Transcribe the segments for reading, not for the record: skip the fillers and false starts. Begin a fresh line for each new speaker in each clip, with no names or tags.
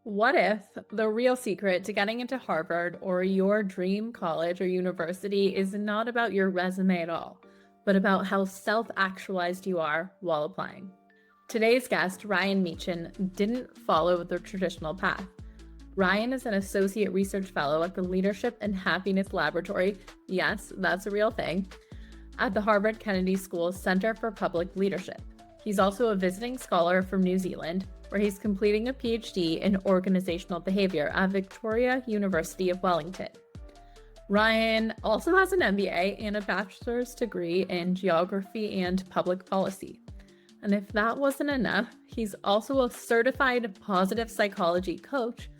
What if the real secret to getting into Harvard or your dream college or university is not about your resume at all, but about how self-actualized you are while applying? Today's guest, Ryan Meechan, didn't follow the traditional path. Ryan is an associate research fellow at the Leadership and Happiness Laboratory. Yes, that's a real thing. At the Harvard Kennedy School's Center for Public Leadership. He's also a visiting scholar from New Zealand, where he's completing a PhD in organizational behavior at Victoria University of Wellington. Ryan also has an MBA and a bachelor's degree in geography and public policy. And if that wasn't enough, he's also a certified positive psychology coach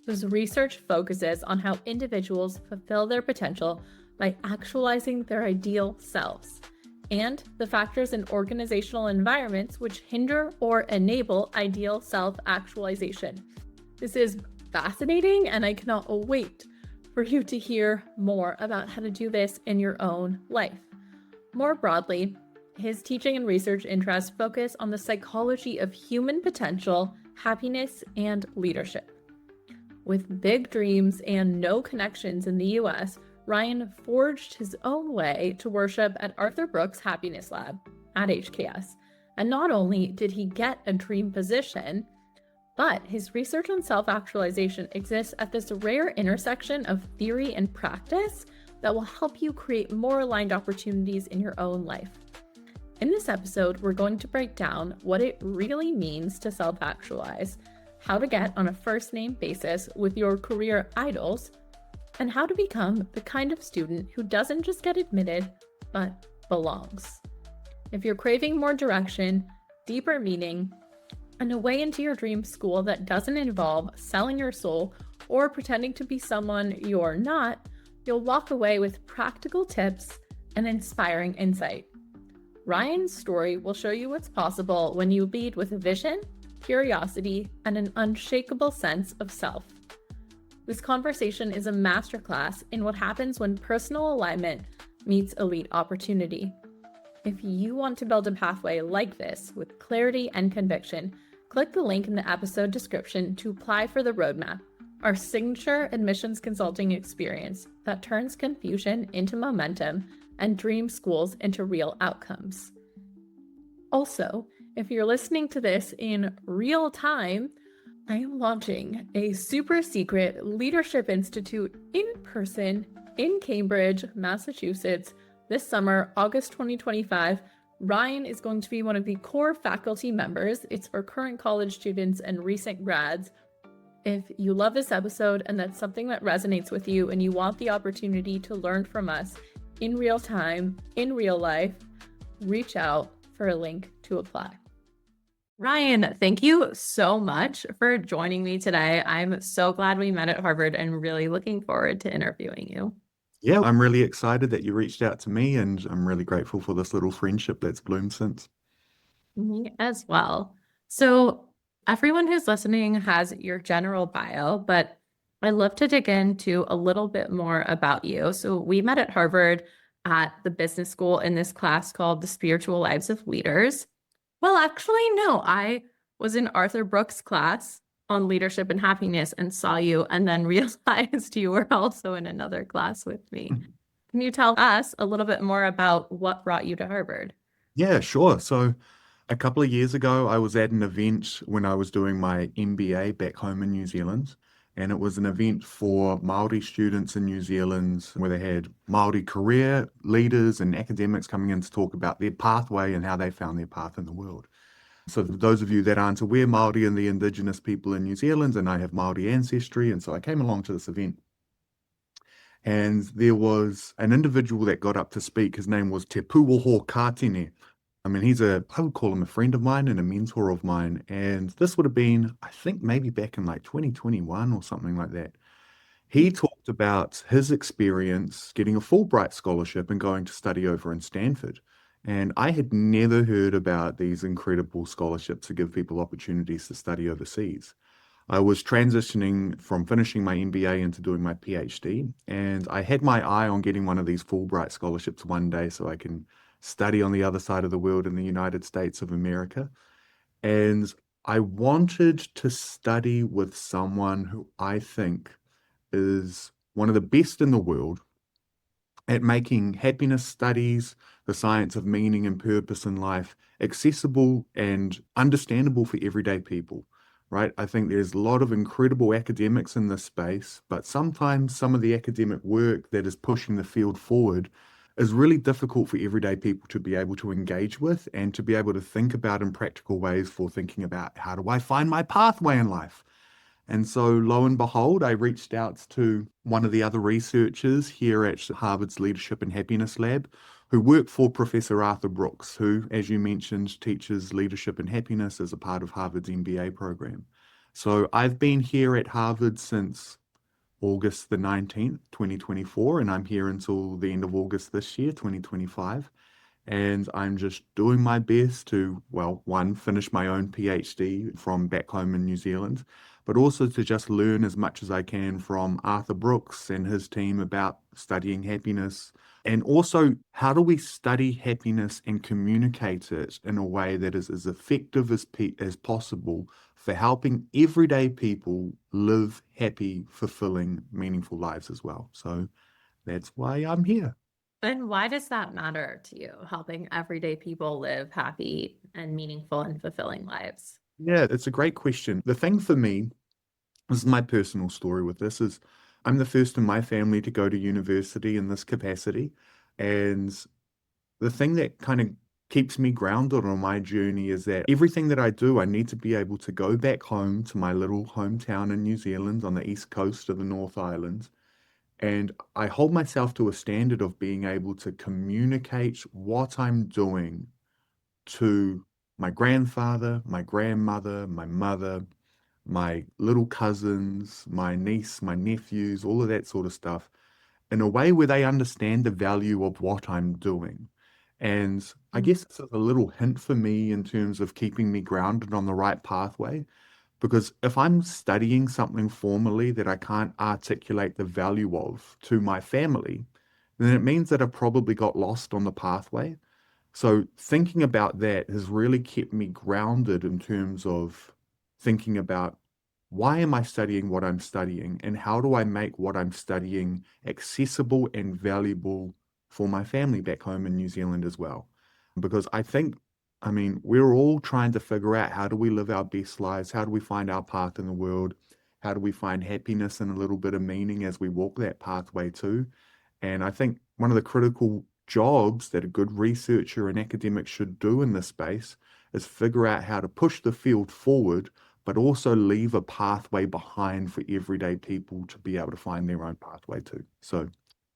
whose research focuses on how individuals fulfill their potential by actualizing their ideal selves, and the factors in organizational environments which hinder or enable ideal self-actualization. This is fascinating, and I cannot wait for you to hear more about how to do this in your own life. More broadly, his teaching and research interests focus on the psychology of human potential, happiness, and leadership. With big dreams and no connections in the US, Ryan forged his own way to worship at Arthur Brooks' Happiness Lab at HKS. And not only did he get a dream position, but his research on self-actualization exists at this rare intersection of theory and practice that will help you create more aligned opportunities in your own life. In this episode, we're going to break down what it really means to self-actualize, how to get on a first-name basis with your career idols, and how to become the kind of student who doesn't just get admitted, but belongs. If you're craving more direction, deeper meaning, and a way into your dream school that doesn't involve selling your soul or pretending to be someone you're not, you'll walk away with practical tips and inspiring insight. Ryan's story will show you what's possible when you lead with a vision, curiosity, and an unshakable sense of self. This conversation is a masterclass in what happens when personal alignment meets elite opportunity. If you want to build a pathway like this with clarity and conviction, click the link in the episode description to apply for the Roadmap, our signature admissions consulting experience that turns confusion into momentum and dream schools into real outcomes. Also, if you're listening to this in real time, I am launching a super secret Leadership Institute in person in Cambridge, Massachusetts this summer, August 2025. Ryan is going to be one of the core faculty members. It's for current college students and recent grads. If you love this episode and that's something that resonates with you and you want the opportunity to learn from us in real time, in real life, reach out for a link to apply. Ryan, thank you so much for joining me today. I'm so glad we met at Harvard and really looking forward to interviewing you.
Yeah, I'm really excited that you reached out to me, and I'm really grateful for this little friendship that's bloomed since.
Me as well. So everyone who's listening has your general bio, but I'd love to dig into a little bit more about you. So we met at Harvard at the business school in this class called The Spiritual Lives of Leaders. Well, actually, no, I was in Arthur Brooks' class on leadership and happiness and saw you and then realized you were also in another class with me. Can you tell us a little bit more about what brought you to Harvard?
Yeah, sure. So a couple of years ago, I was at an event when I was doing my MBA back home in New Zealand. And it was an event for Māori students in New Zealand where they had Māori career leaders and academics coming in to talk about their pathway and how they found their path in the world. So for those of you that aren't aware, Māori and the indigenous people in New Zealand, and I have Māori ancestry, and so I came along to this event. And there was an individual that got up to speak. His name was Te Pūoho Kātene. I mean, I would call him a friend of mine and a mentor of mine. And this would have been, I think, maybe back in like 2021 or something like that. He talked about his experience getting a Fulbright scholarship and going to study over in Stanford. And I had never heard about these incredible scholarships to give people opportunities to study overseas. I was transitioning from finishing my MBA into doing my PhD, and I had my eye on getting one of these Fulbright scholarships one day so I can study on the other side of the world in the United States of America. And I wanted to study with someone who I think is one of the best in the world at making happiness studies, the science of meaning and purpose in life, accessible and understandable for everyday people, right? I think there's a lot of incredible academics in this space, but sometimes some of the academic work that is pushing the field forward is really difficult for everyday people to be able to engage with and to be able to think about in practical ways for thinking about how do I find my pathway in life? And so, lo and behold, I reached out to one of the other researchers here at Harvard's Leadership and Happiness Lab, who worked for Professor Arthur Brooks, who, as you mentioned, teaches leadership and happiness as a part of Harvard's MBA program. So I've been here at Harvard since August the 19th, 2024, and I'm here until the end of August this year, 2025. And I'm just doing my best to, well, one, finish my own PhD from back home in New Zealand, but also to just learn as much as I can from Arthur Brooks and his team about studying happiness. And also, how do we study happiness and communicate it in a way that is as effective as possible for helping everyday people live happy, fulfilling, meaningful lives as well? So that's why I'm here.
And why does that matter to you, helping everyday people live happy and meaningful and fulfilling lives?
Yeah, it's a great question. The thing for me, this is my personal story with this, is I'm the first in my family to go to university in this capacity. And the thing that kind of keeps me grounded on my journey is that everything that I do, I need to be able to go back home to my little hometown in New Zealand on the east coast of the North Island. And I hold myself to a standard of being able to communicate what I'm doing to my grandfather, my grandmother, my mother, my little cousins, my niece, my nephews, all of that sort of stuff, in a way where they understand the value of what I'm doing. And I
Mm.
guess it's a little hint for me in terms of keeping me grounded on the right pathway. Because if I'm studying something formally that I can't articulate the value of to my family, then it means that I've probably got lost on the pathway. So thinking about that has really kept me grounded in terms of thinking about why am I studying what I'm studying and how do I make what I'm studying accessible and valuable for my family back home in New Zealand as well. Because I think, I mean, we're all trying to figure out how do we live our best lives? How do we find our path in the world? How do we find happiness and a little bit of meaning as we walk that pathway too? And I think one of the critical jobs that a good researcher and academic should do in this space is figure out how to push the field forward, but also leave a pathway behind for everyday people to be able to find their own pathway too. So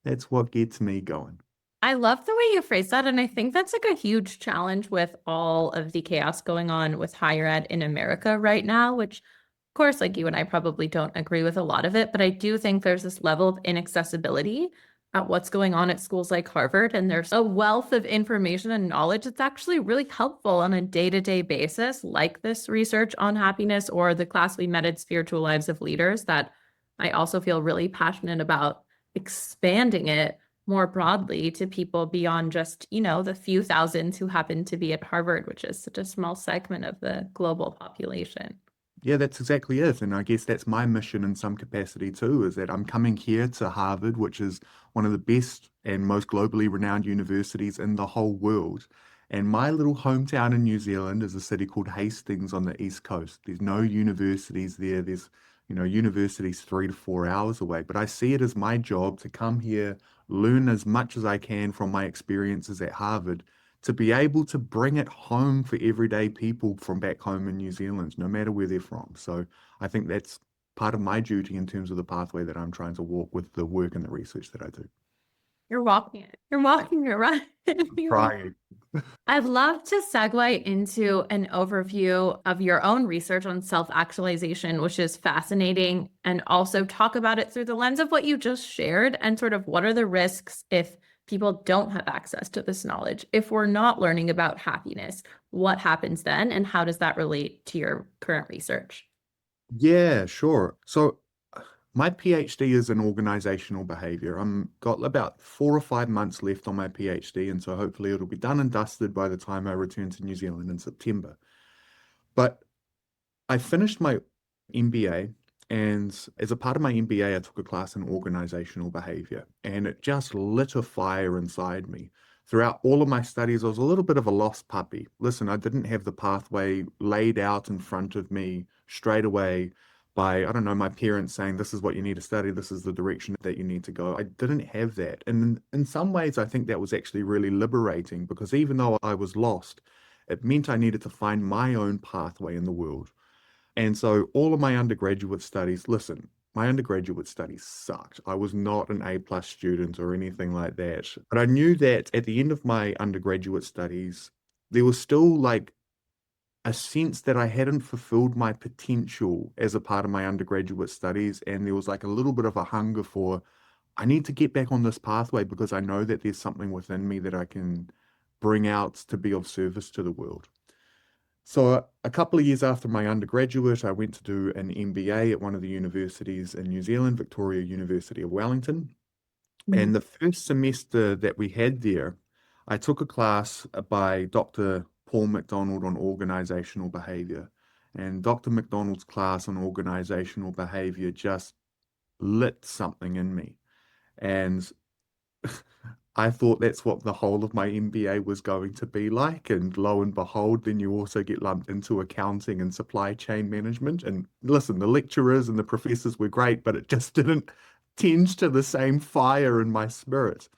that's what gets me going.
I love the way you phrase that. And I think that's like a huge challenge with all of the chaos going on with higher ed in America right now, which, of course, like you and I probably don't agree with a lot of it, but I do think there's this level of inaccessibility at what's going on at schools like Harvard. And there's a wealth of information and knowledge that's actually really helpful on a day-to-day basis, like this research on happiness or the class we met at Spiritual Lives of Leaders, that I also feel really passionate about expanding it more broadly to people beyond just, the few thousands who happen to be at Harvard, which is such a small segment of the global population.
Yeah, that's exactly it. And I guess that's my mission in some capacity too, is that I'm coming here to Harvard, which is one of the best and most globally renowned universities in the whole world. And my little hometown in New Zealand is a city called Hastings on the East Coast. There's no universities there. There's, universities 3 to 4 hours away. But I see it as my job to come here, learn as much as I can from my experiences at Harvard, to be able to bring it home for everyday people from back home in New Zealand, no matter where they're from. So I think that's part of my duty in terms of the pathway that I'm trying to walk with the work and the research that I do.
You're walking it. You're walking it, right?
Trying.
I'd love to segue into an overview of your own research on self-actualization, which is fascinating, and also talk about it through the lens of what you just shared and sort of what are the risks if people don't have access to this knowledge. If we're not learning about happiness, what happens then, and how does that relate to your current research?
Yeah, sure. So my PhD is in organizational behavior. I'm got about 4 or 5 months left on my PhD, and so hopefully it'll be done and dusted by the time I return to New Zealand in September. But I finished my MBA, and as a part of my MBA, I took a class in organizational behavior, and it just lit a fire inside me. Throughout all of my studies, I was a little bit of a lost puppy. Listen, I didn't have the pathway laid out in front of me straight away by, I don't know, my parents saying, this is what you need to study, this is the direction that you need to go. I didn't have that. And in some ways, I think that was actually really liberating because even though I was lost, it meant I needed to find my own pathway in the world. And so all of my undergraduate studies, listen, my undergraduate studies sucked. I was not an A plus student or anything like that. But I knew that at the end of my undergraduate studies, there was still like a sense that I hadn't fulfilled my potential as a part of my undergraduate studies. And there was like a little bit of a hunger for, I need to get back on this pathway because I know that there's something within me that I can bring out to be of service to the world. So a couple of years after my undergraduate, I went to do an MBA at one of the universities in New Zealand, Victoria University of Wellington.
Mhm.
And the first semester that we had there, I took a class by Dr. Paul McDonald on organizational behavior. And Dr. McDonald's class on organizational behavior just lit something in me. And I thought that's what the whole of my MBA was going to be like. And lo and behold, then you also get lumped into accounting and supply chain management. And listen, the lecturers and the professors were great, but it just didn't tinge to the same fire in my spirit.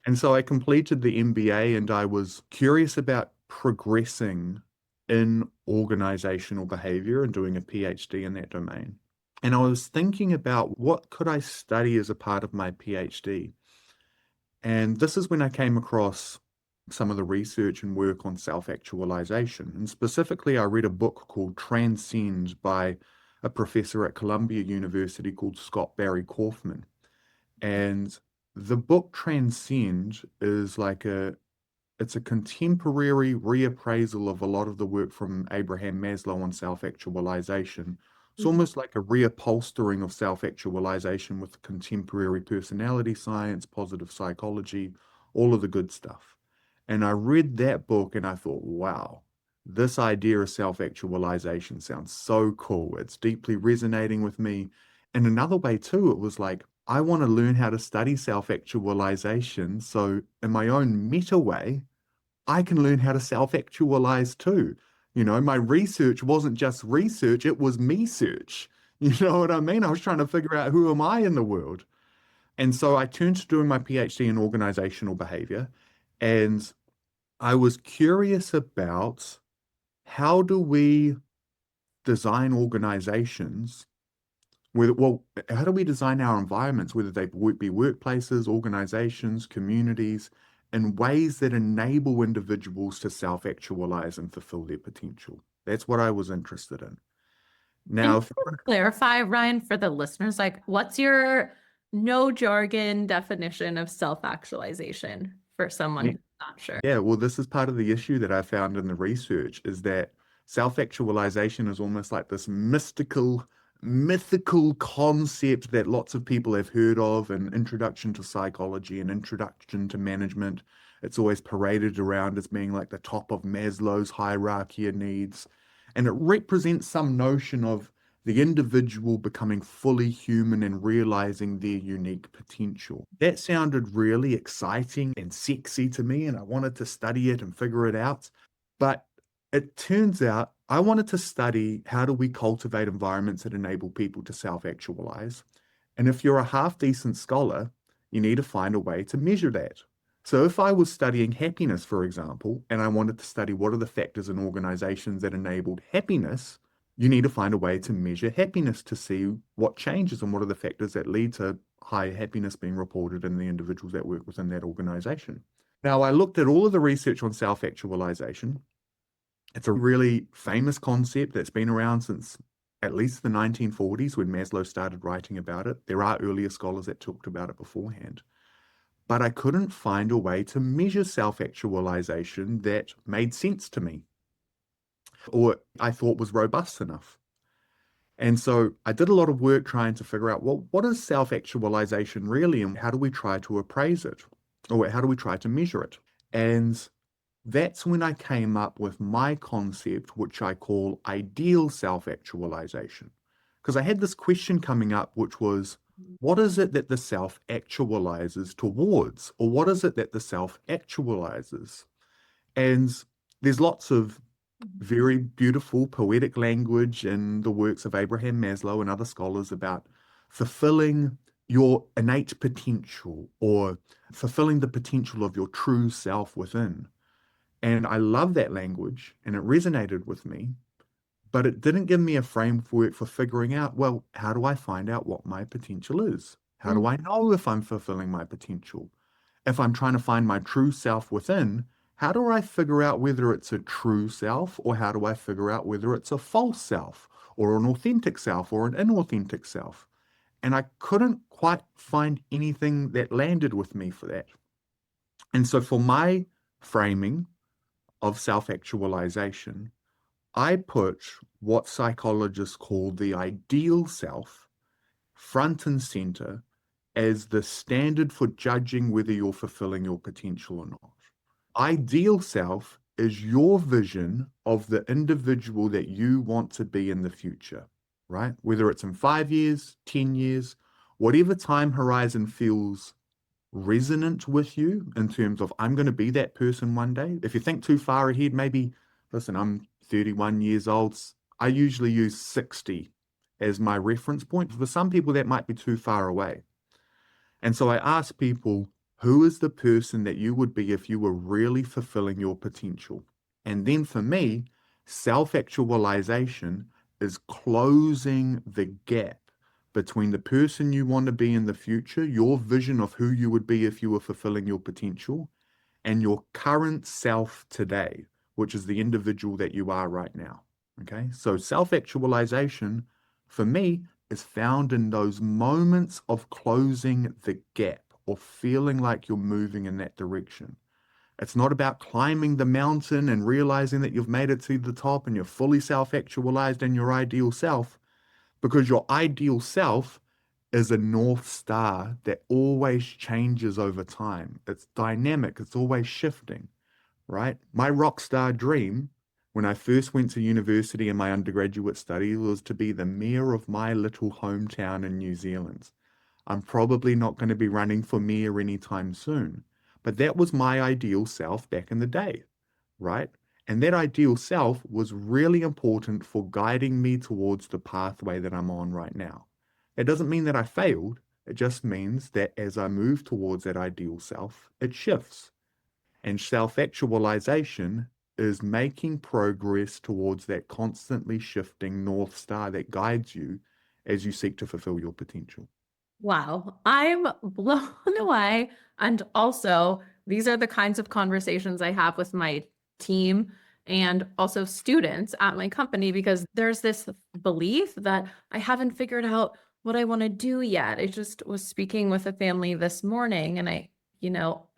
And so I completed the MBA and I was curious about progressing in organizational behavior and doing a PhD in that domain. And I was thinking about what could I study as a part of my PhD. And this is when I came across some of the research and work on self-actualization. And specifically, I read a book called Transcend by a professor at Columbia University called Scott Barry Kaufman. And the book Transcend is like it's a contemporary reappraisal of a lot of the work from Abraham Maslow on self-actualization. It's almost like a reupholstering of self-actualization with contemporary personality science, positive psychology, all of the good stuff. And I read that book and I thought, wow, this idea of self-actualization sounds so cool. It's deeply resonating with me. And another way too, it was like, I want to learn how to study self-actualization. So in my own meta way, I can learn how to self-actualize too. You know, my research wasn't just research, it was me search. You know what I mean? I was trying to figure out who am I in the world. And so I turned to doing my PhD in organizational behavior. And I was curious about how do we design organizations well, how do we design our environments, whether they be workplaces, organizations, communities, in ways that enable individuals to self-actualize and fulfill their potential? That's what I was interested in.
And
Now,
to clarify, Ryan, for the listeners, like, what's your no jargon definition of self-actualization for someone who's not sure?
yeah, well, this is part of the issue that I found in the research is that self-actualization is almost like this mythical concept that lots of people have heard of, an introduction to psychology, an introduction to management. It's always paraded around as being like the top of Maslow's hierarchy of needs. And it represents some notion of the individual becoming fully human and realizing their unique potential. That sounded really exciting and sexy to me, and I wanted to study it and figure it out. But it turns out I wanted to study how do we cultivate environments that enable people to self-actualize. And if you're a half decent scholar, you need to find a way to measure that. So if I was studying happiness, for example, and I wanted to study what are the factors in organizations that enabled happiness, you need to find a way to measure happiness to see what changes and what are the factors that lead to high happiness being reported in the individuals that work within that organization. Now, I looked at all of the research on self-actualization. It's a really famous concept that's been around since at least the 1940s when Maslow started writing about it. There are earlier scholars that talked about it beforehand. But I couldn't find a way to measure self-actualization that made sense to me or I thought was robust enough. And so I did a lot of work trying to figure out, well, what is self-actualization really and how do we try to appraise it? Or how do we try to measure it? And that's when I came up with my concept, which I call ideal self-actualization. Because I had this question coming up, which was, what is it that the self actualizes towards? Or what is it that the self actualizes? And there's lots of very beautiful poetic language in the works of Abraham Maslow and other scholars about fulfilling your innate potential or fulfilling the potential of your true self within. And I love that language and it resonated with me, but it didn't give me a framework for figuring out, well, how do I find out what my potential is? How do
Mm.
I know if I'm fulfilling my potential? If I'm trying to find my true self within, how do I figure out whether it's a true self or how do I figure out whether it's a false self or an authentic self or an inauthentic self? And I couldn't quite find anything that landed with me for that. And so for my framing of self-actualization, I put what psychologists call the ideal self front and center as the standard for judging whether you're fulfilling your potential or not. Ideal self is your vision of the individual that you want to be in the future, right? Whether it's in 5 years, 10 years, whatever time horizon feels resonant with you in terms of I'm going to be that person one day. If you think too far ahead, maybe, listen, I'm 31 years old. I usually use 60 as my reference point. For some people, that might be too far away. And so I ask people, who is the person that you would be if you were really fulfilling your potential? And then for me, self-actualization is closing the gap between the person you want to be in the future, your vision of who you would be if you were fulfilling your potential, and your current self today, which is the individual that you are right now. Okay. So self-actualization for me is found in those moments of closing the gap or feeling like you're moving in that direction. It's not about climbing the mountain and realizing that you've made it to the top and you're fully self-actualized in your ideal self, because your ideal self is a North Star that always changes over time. It's dynamic, it's always shifting, right? My rock star dream when I first went to university in my undergraduate study was to be the mayor of my little hometown in New Zealand. I'm probably not going to be running for mayor anytime soon, but that was my ideal self back in the day, right? And that ideal self was really important for guiding me towards the pathway that I'm on right now. It doesn't mean that I failed. It just means that as I move towards that ideal self, it shifts. And self-actualization is making progress towards that constantly shifting North Star that guides you as you seek to fulfill your potential.
Wow, I'm blown away. And also, these are the kinds of conversations I have with my team and also students at my company because there's this belief that I haven't figured out what I want to do yet. I just was speaking with a family this morning and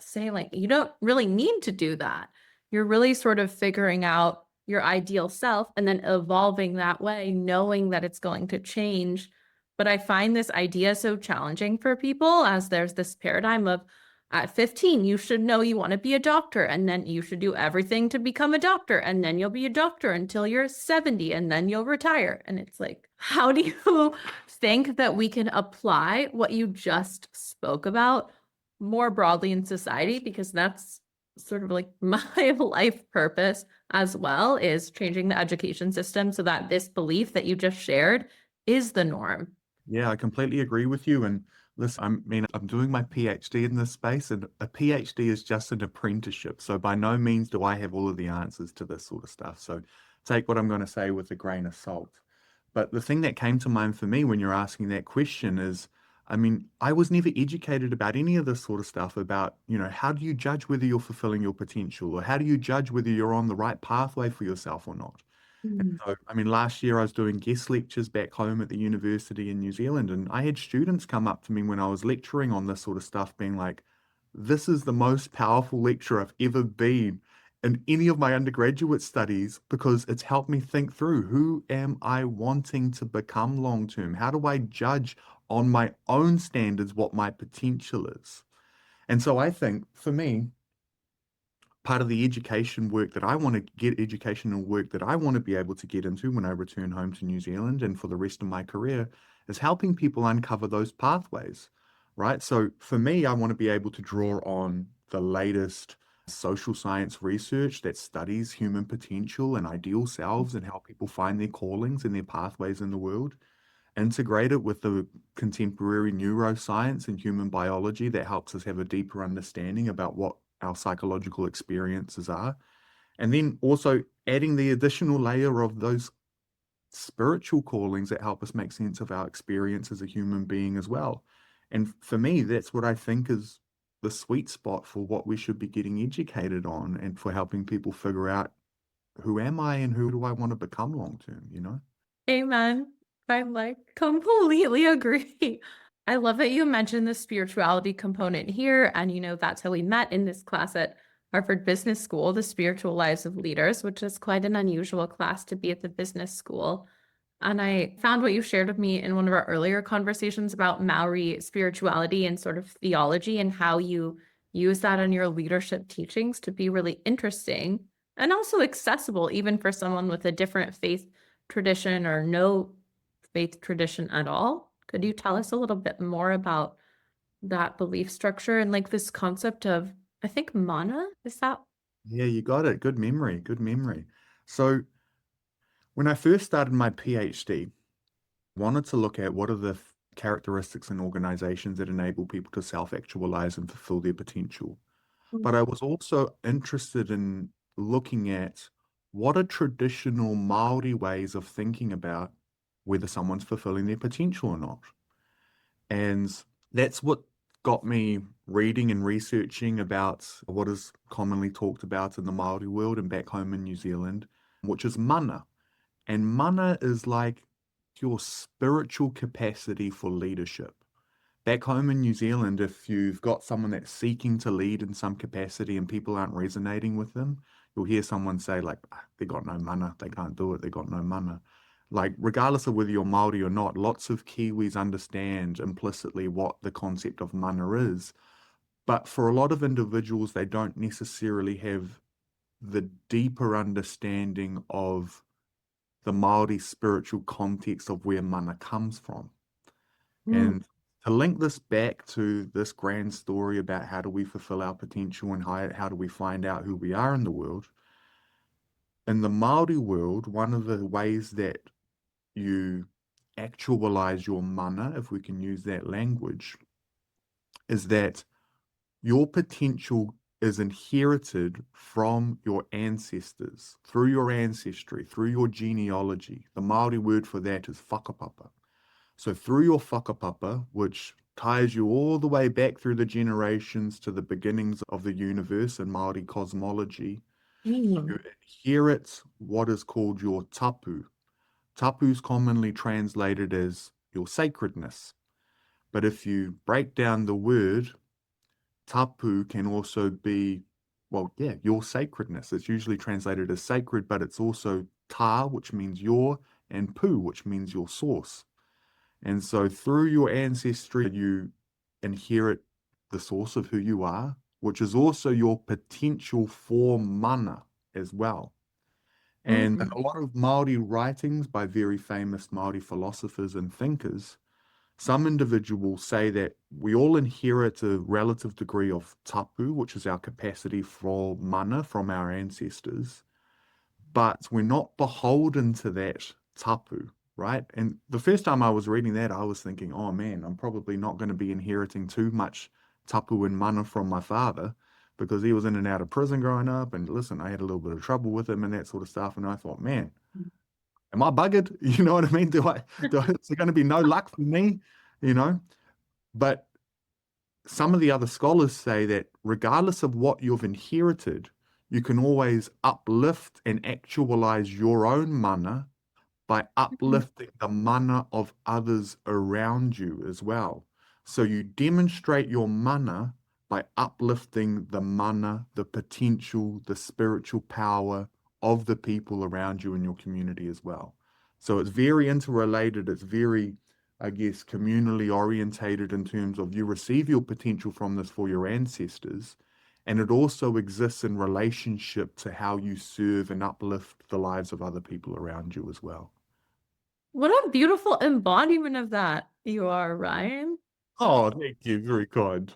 say like, you don't really need to do that. You're really sort of figuring out your ideal self and then evolving that way, knowing that it's going to change, but I find this idea so challenging for people as there's this paradigm of at 15, you should know you want to be a doctor, and then you should do everything to become a doctor, and then you'll be a doctor until you're 70, and then you'll retire. And it's like, how do you think that we can apply what you just spoke about more broadly in society? Because that's sort of like my life purpose as well, is changing the education system so that this belief that you just shared is the norm.
Yeah, I completely agree with you. And listen, I'm doing my PhD in this space, and a PhD is just an apprenticeship. So by no means do I have all of the answers to this sort of stuff. So take what I'm going to say with a grain of salt. But the thing that came to mind for me when you're asking that question is, I was never educated about any of this sort of stuff about, how do you judge whether you're fulfilling your potential, or how do you judge whether you're on the right pathway for yourself or not?
Mm.
So, last year I was doing guest lectures back home at the university in New Zealand, and I had students come up to me when I was lecturing on this sort of stuff, being like, this is the most powerful lecture I've ever been in any of my undergraduate studies because it's helped me think through who am I wanting to become long term? How do I judge on my own standards what my potential is? And so I think for me, part of the education work that I want to get, educational work that I want to be able to get into when I return home to New Zealand and for the rest of my career is helping people uncover those pathways, right? So for me, I want to be able to draw on the latest social science research that studies human potential and ideal selves and how people find their callings and their pathways in the world, integrate it with the contemporary neuroscience and human biology that helps us have a deeper understanding about what our psychological experiences are. And then also adding the additional layer of those spiritual callings that help us make sense of our experience as a human being as well. And for me, that's what I think is the sweet spot for what we should be getting educated on and for helping people figure out who am I and who do I want to become long term, you know?
Amen. I like completely agree. I love that you mentioned the spirituality component here. And, that's how we met in this class at Harvard Business School, the spiritual lives of leaders, which is quite an unusual class to be at the business school. And I found what you shared with me in one of our earlier conversations about Maori spirituality and sort of theology and how you use that in your leadership teachings to be really interesting and also accessible, even for someone with a different faith tradition or no faith tradition at all. Could you tell us a little bit more about that belief structure and like this concept of, I think, mana? Is that?
Yeah, you got it. Good memory. Good memory. So when I first started my PhD, I wanted to look at what are the characteristics in organizations that enable people to self-actualize and fulfill their potential. But I was also interested in looking at what are traditional Maori ways of thinking about whether someone's fulfilling their potential or not. And that's what got me reading and researching about what is commonly talked about in the Maori world and back home in New Zealand, which is mana. And mana is like your spiritual capacity for leadership. Back home in New Zealand, if you've got someone that's seeking to lead in some capacity and people aren't resonating with them, you'll hear someone say, like, "Ah, they got no mana, they can't do it, they got no mana." Like, regardless of whether you're Māori or not, lots of Kiwis understand implicitly what the concept of mana is. But for a lot of individuals, they don't necessarily have the deeper understanding of the Māori spiritual context of where mana comes from.
Mm,
And to link this back to this grand story about how do we fulfill our potential and how do we find out who we are in the world, in the Māori world, one of the ways that you actualize your mana, if we can use that language, is that your potential is inherited from your ancestors, through your ancestry, through your genealogy. The Māori word for that is whakapapa. So through your whakapapa, which ties you all the way back through the generations to the beginnings of the universe in Māori cosmology, you
mm,
inherit what is called your tapu. Tapu is commonly translated as your sacredness. But if you break down the word, tapu can also be, well, yeah, your sacredness. It's usually translated as sacred, but it's also ta, which means your, and pu, which means your source. And so through your ancestry, you inherit the source of who you are, which is also your potential for mana as well. And in
mm,
a lot of Maori writings by very famous Maori philosophers and thinkers, some individuals say that we all inherit a relative degree of tapu, which is our capacity for mana from our ancestors, but we're not beholden to that tapu, right? And the first time I was reading that, I was thinking, oh man, I'm probably not going to be inheriting too much tapu and mana from my father because he was in and out of prison growing up. And listen, I had a little bit of trouble with him and that sort of stuff. And I thought, man, am I buggered? You know what I mean? Is there going to be no luck for me? You know? But some of the other scholars say that regardless of what you've inherited, you can always uplift and actualize your own mana by
mm,
uplifting the mana of others around you as well. So you demonstrate your mana by uplifting the mana, the potential, the spiritual power of the people around you in your community as well. So it's very interrelated. It's very, I guess, communally orientated in terms of you receive your potential from this for your ancestors. And it also exists in relationship to how you serve and uplift the lives of other people around you as well.
What a beautiful embodiment of that you are, Ryan.
Oh, thank you. Very kind.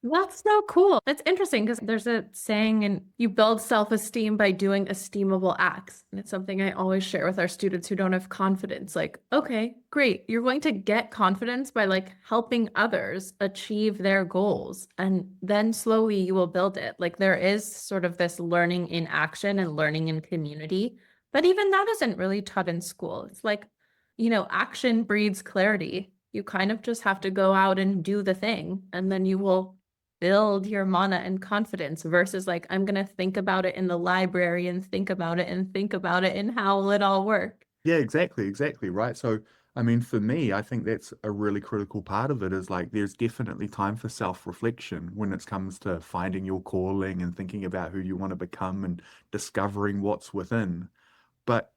That's so cool. It's interesting because there's a saying, and you build self-esteem by doing esteemable acts. And it's something I always share with our students who don't have confidence. Like, okay, great. You're going to get confidence by like helping others achieve their goals. And then slowly you will build it. Like there is sort of this learning in action and learning in community. But even that isn't really taught in school. It's like, action breeds clarity. You kind of just have to go out and do the thing, and then you will build your mana and confidence versus like, I'm going to think about it in the library and think about it and think about it and how will it all work?
Yeah, exactly, exactly, right. So, I mean, for me, I think that's a really critical part of it is like there's definitely time for self-reflection when it comes to finding your calling and thinking about who you want to become and discovering what's within. But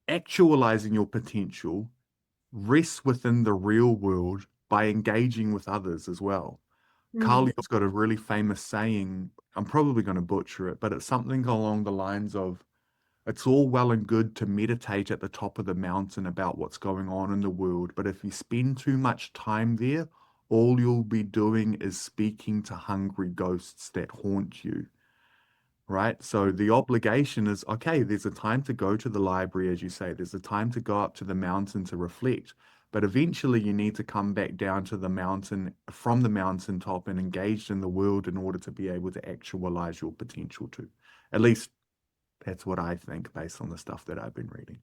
actualizing your potential rests within the real world by engaging with others as well. Carl
Mm.
Jung's got a really famous saying, I'm probably going to butcher it, but it's something along the lines of, it's all well and good to meditate at the top of the mountain about what's going on in the world, but if you spend too much time there, all you'll be doing is speaking to hungry ghosts that haunt you, right? So the obligation is, okay, there's a time to go to the library, as you say, there's a time to go up to the mountain to reflect, but eventually you need to come back down to the mountain from the mountaintop and engaged in the world in order to be able to actualize your potential too. At least that's what I think based on the stuff that I've been reading.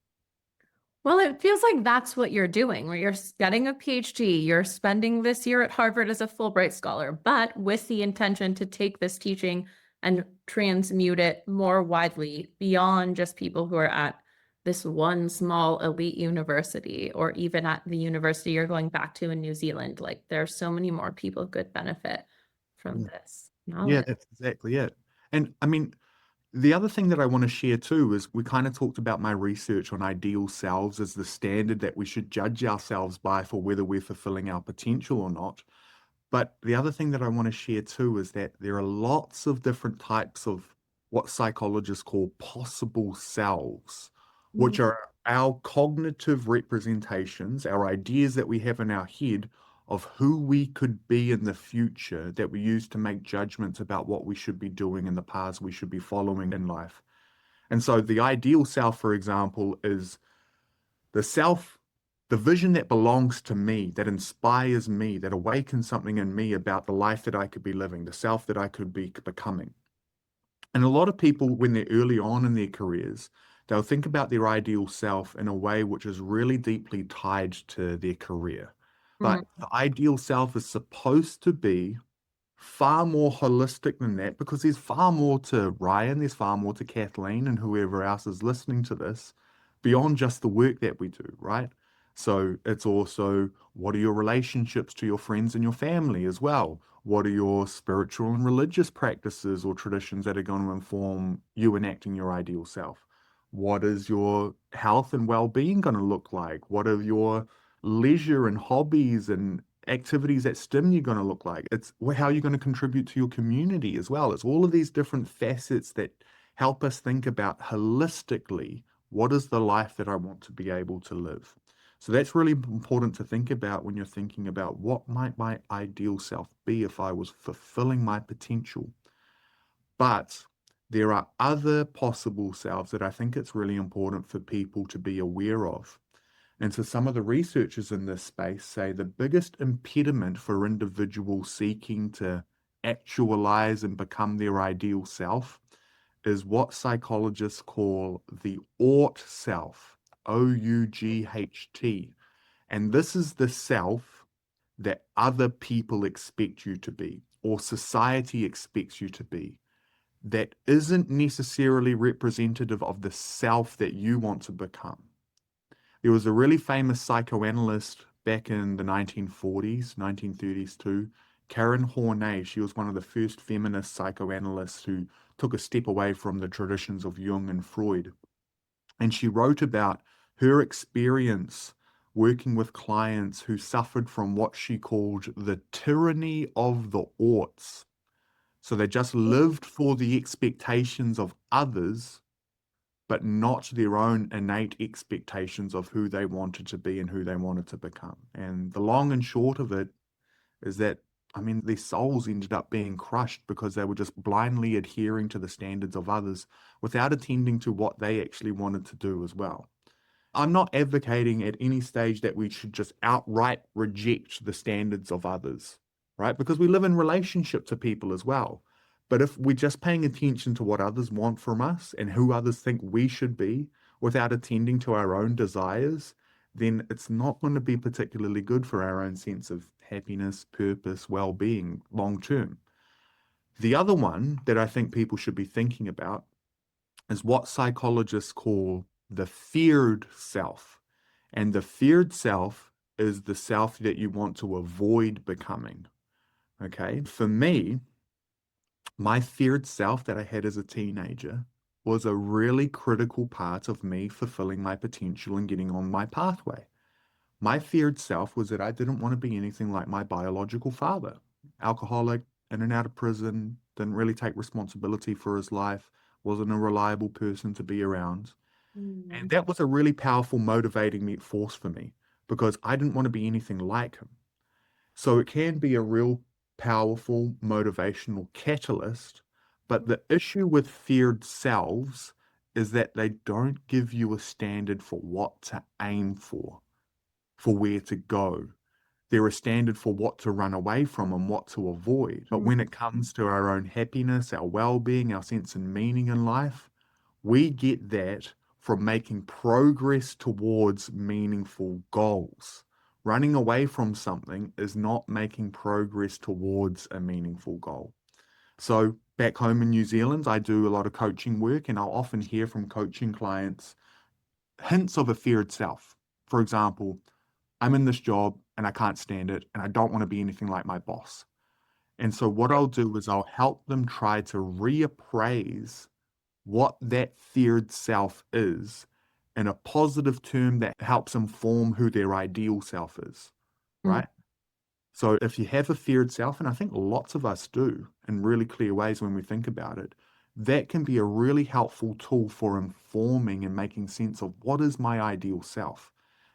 Well, it feels like that's what you're doing, where you're getting a PhD, you're spending this year at Harvard as a Fulbright scholar, but with the intention to take this teaching and transmute it more widely beyond just people who are at this one small elite university or even at the university you're going back to in New Zealand. Like there's so many more people who could benefit from
Yeah,
this
yeah,
knowledge.
that's exactly it. And I mean, the other thing that I want to share too is we kind of talked about my research on ideal selves as the standard that we should judge ourselves by for whether we're fulfilling our potential or not. But the other thing that I want to share too is that there are lots of different types of what psychologists call possible selves, which
Mm.
are our cognitive representations, our ideas that we have in our head of who we could be in the future that we use to make judgments about what we should be doing in the paths we should be following in life. And so the ideal self, for example, is the self, the vision that belongs to me, that inspires me, that awakens something in me about the life that I could be living, the self that I could be becoming. And a lot of people, when they're early on in their careers, they'll think about their ideal self in a way which is really deeply tied to their career.
Mm.
But the ideal self is supposed to be far more holistic than that because there's far more to Ryan, there's far more to Kathleen and whoever else is listening to this beyond just the work that we do, right? So it's also what are your relationships to your friends and your family as well? What are your spiritual and religious practices or traditions that are going to inform you enacting your ideal self? What is your health and well-being going to look like? What are your leisure and hobbies and activities that stim you going to look like? It's how you're going to contribute to your community as well. It's all of these different facets that help us think about holistically what is the life that I want to be able to live. So that's really important to think about when you're thinking about what might my ideal self be if I was fulfilling my potential. But there are other possible selves that I think it's really important for people to be aware of. And so some of the researchers in this space say the biggest impediment for individuals seeking to actualize and become their ideal self is what psychologists call the ought self, OUGHT. And this is the self that other people expect you to be, or society expects you to be, that isn't necessarily representative of the self that you want to become. There was a really famous psychoanalyst back in the 1940s, 1930s too, Karen Horney. She was one of the first feminist psychoanalysts who took a step away from the traditions of Jung and Freud. And she wrote about her experience working with clients who suffered from what she called the tyranny of the oughts. So they just lived for the expectations of others, but not their own innate expectations of who they wanted to be and who they wanted to become. And the long and short of it is that, I mean, their souls ended up being crushed because they were just blindly adhering to the standards of others without attending to what they actually wanted to do as well. I'm not advocating at any stage that we should just outright reject the standards of others, right? Because we live in relationship to people as well. But if we're just paying attention to what others want from us and who others think we should be without attending to our own desires, then it's not going to be particularly good for our own sense of happiness, purpose, well-being long term. The other one that I think people should be thinking about is what psychologists call the feared self. And the feared self is the self that you want to avoid becoming. Okay. For me, my feared self that I had as a teenager was a really critical part of me fulfilling my potential and getting on my pathway. My feared self was that I didn't want to be anything like my biological father, alcoholic, in and out of prison, didn't really take responsibility for his life, wasn't a reliable person to be around. And
Mm.
that was a really powerful motivating force for me because I didn't want to be anything like him. So it can be a real powerful motivational catalyst. But the issue with feared selves is that they don't give you a standard for what to aim for where to go. They're a standard for what to run away from and what to avoid. But when it comes to our own happiness, our well-being, our sense and meaning in life, we get that from making progress towards meaningful goals. Running away from something is not making progress towards a meaningful goal. So back home in New Zealand, I do a lot of coaching work, and I'll often hear from coaching clients hints of a feared self. For example, I'm in this job and I can't stand it and I don't want to be anything like my boss. And so what I'll do is I'll help them try to reappraise what that feared self is in a positive term that helps inform who their ideal self is,
Mm.
right? So if you have a feared self, and I think lots of us do in really clear ways when we think about it, that can be a really helpful tool for informing and making sense of what is my ideal self.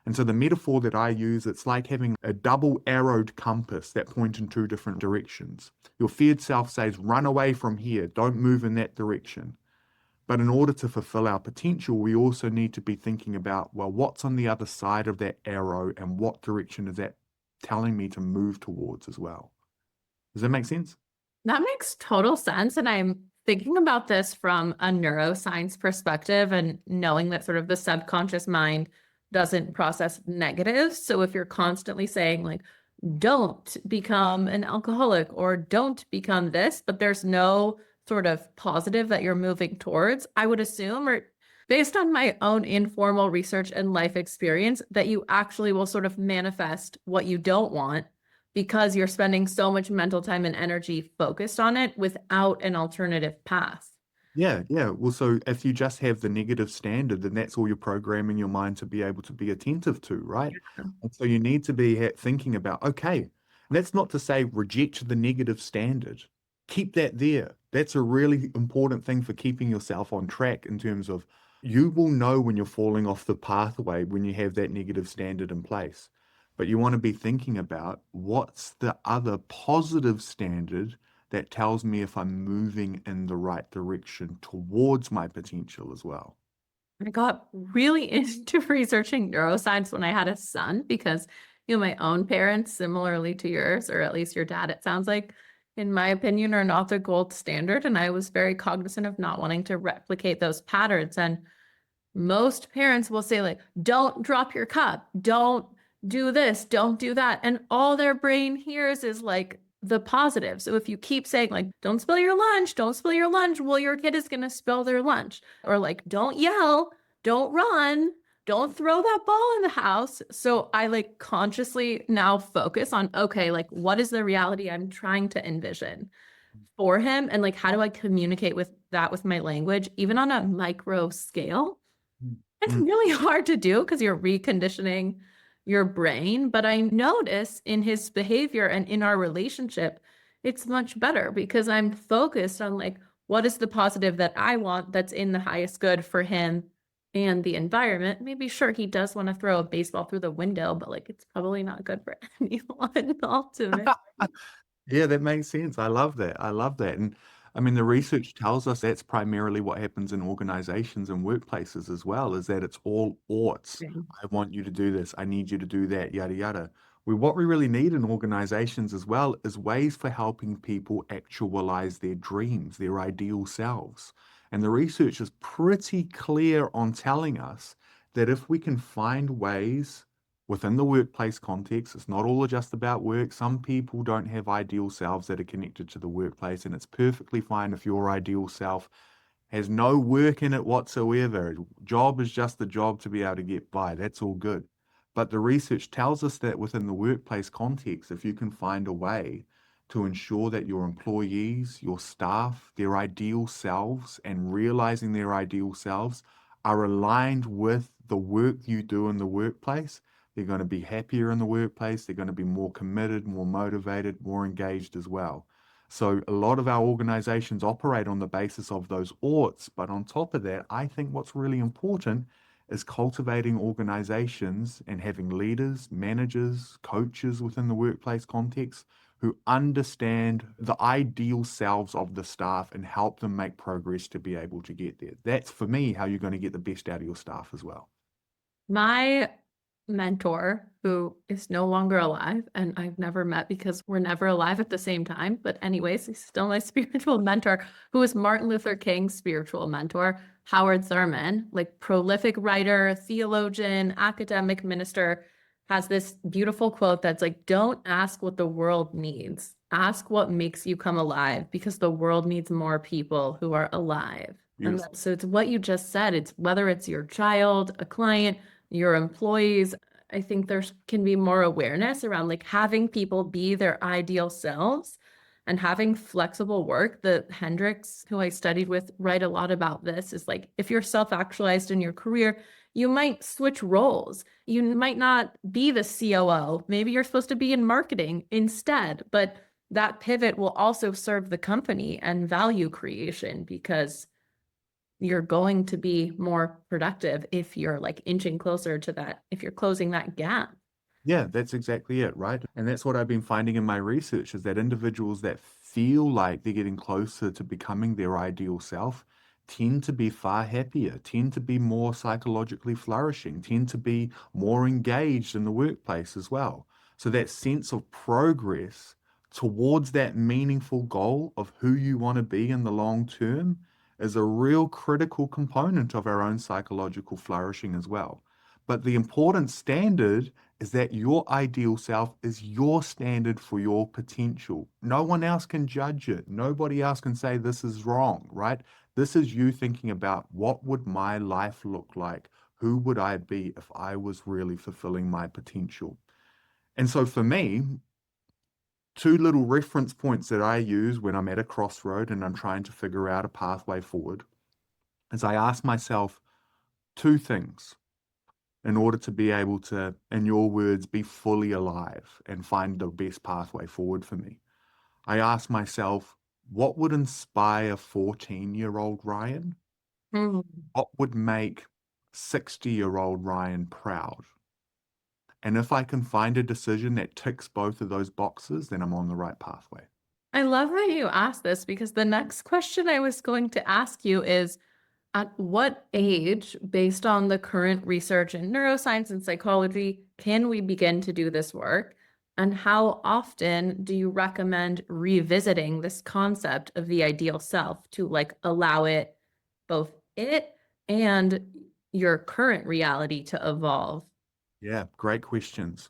And so the metaphor that I use, it's like having a double arrowed compass that point in two different directions. Your feared self says, run away from here, don't move in that direction. But in order to fulfill our potential, we also need to be thinking about, well, what's on the other side of that arrow and what direction is that telling me to move towards as well? Does that make sense?
That makes total sense. And I'm thinking about this from a neuroscience perspective and knowing that sort of the subconscious mind doesn't process negatives. So if you're constantly saying, like, don't become an alcoholic or don't become this, but there's no sort of positive that you're moving towards, I would assume, or based on my own informal research and life experience, that you actually will sort of manifest what you don't want because you're spending so much mental time and energy focused on it without an alternative path.
Yeah, yeah. Well, so if you just have the negative standard, then that's all you're programming your mind to be able to be attentive to, right? And so you need to be thinking about, okay, that's not to say reject the negative standard. Keep that there. That's a really important thing for keeping yourself on track in terms of you will know when you're falling off the pathway when you have that negative standard in place. But you want to be thinking about what's the other positive standard that tells me if I'm moving in the right direction towards my potential as well.
I got really into researching neuroscience when I had a son because, my own parents, similarly to yours, or at least your dad, it sounds like, in my opinion, are not the gold standard. And I was very cognizant of not wanting to replicate those patterns. And most parents will say, like, don't drop your cup, don't do this, don't do that. And all their brain hears is like the positive. So if you keep saying, like, don't spill your lunch, don't spill your lunch, well, your kid is going to spill their lunch. Or like, don't yell, don't run, don't throw that ball in the house. So I like consciously now focus on, okay, like, what is the reality I'm trying to envision for him? And like, how do I communicate with that with my language, even on a micro scale? It's
Mm,
really hard to do because you're reconditioning your brain. But I notice in his behavior and in our relationship, it's much better because I'm focused on like what is the positive that I want that's in the highest good for him and the environment. Maybe sure he does want to throw a baseball through the window, but like it's probably not good for anyone ultimately.
Yeah, that makes sense. I love that. I love that. And I mean, the research tells us that's primarily what happens in organizations and workplaces as well, is that it's all oughts. I want you to do this. I need you to do that, yada, yada. What we really need in organizations as well is ways for helping people actualize their dreams, their ideal selves. And the research is pretty clear on telling us that if we can find ways within the workplace context, it's not all just about work. Some people don't have ideal selves that are connected to the workplace, and it's perfectly fine if your ideal self has no work in it whatsoever. Job is just the job to be able to get by. That's all good. But the research tells us that within the workplace context, if you can find a way to ensure that your employees, your staff, their ideal selves and realizing their ideal selves are aligned with the work you do in the workplace, they're going to be happier in the workplace. They're going to be more committed, more motivated, more engaged as well. So a lot of our organizations operate on the basis of those oughts. But on top of that, I think what's really important is cultivating organizations and having leaders, managers, coaches within the workplace context who understand the ideal selves of the staff and help them make progress to be able to get there. That's for me how you're going to get the best out of your staff as well.
My mentor, who is no longer alive, and I've never met because we're never alive at the same time. But, anyways, he's still my spiritual mentor, who is Martin Luther King's spiritual mentor, Howard Thurman, like prolific writer, theologian, academic minister, has this beautiful quote that's like, don't ask what the world needs. Ask what makes you come alive because the world needs more people who are alive. And
Beautiful.
so it's what you just said. It's whether it's your child, a client, your employees. I think there can be more awareness around like having people be their ideal selves and having flexible work. The Hendricks, who I studied with, write a lot about this, is like if you're self-actualized in your career, you might switch roles. You might not be the COO. Maybe you're supposed to be in marketing instead, but that pivot will also serve the company and value creation because you're going to be more productive if you're like inching closer to that, if you're closing that gap.
Yeah, that's exactly it, right? And that's what I've been finding in my research is that individuals that feel like they're getting closer to becoming their ideal self tend to be far happier, tend to be more psychologically flourishing, tend to be more engaged in the workplace as well. So that sense of progress towards that meaningful goal of who you want to be in the long term is a real critical component of our own psychological flourishing as well. But the important standard is that your ideal self is your standard for your potential. No one else can judge it. Nobody else can say this is wrong, right? This is you thinking about what would my life look like? Who would I be if I was really fulfilling my potential? And so for me, two little reference points that I use when I'm at a crossroad and I'm trying to figure out a pathway forward is I ask myself two things in order to be able to, in your words, be fully alive and find the best pathway forward for me. I ask myself, what would inspire 14-year-old Ryan?
Mm.
What would make 60-year-old Ryan proud? And if I can find a decision that ticks both of those boxes, then I'm on the right pathway.
I love that you asked this because the next question I was going to ask you is at what age, based on the current research in neuroscience and psychology, can we begin to do this work? And how often do you recommend revisiting this concept of the ideal self to like allow it, both it and your current reality to evolve?
Yeah, great questions.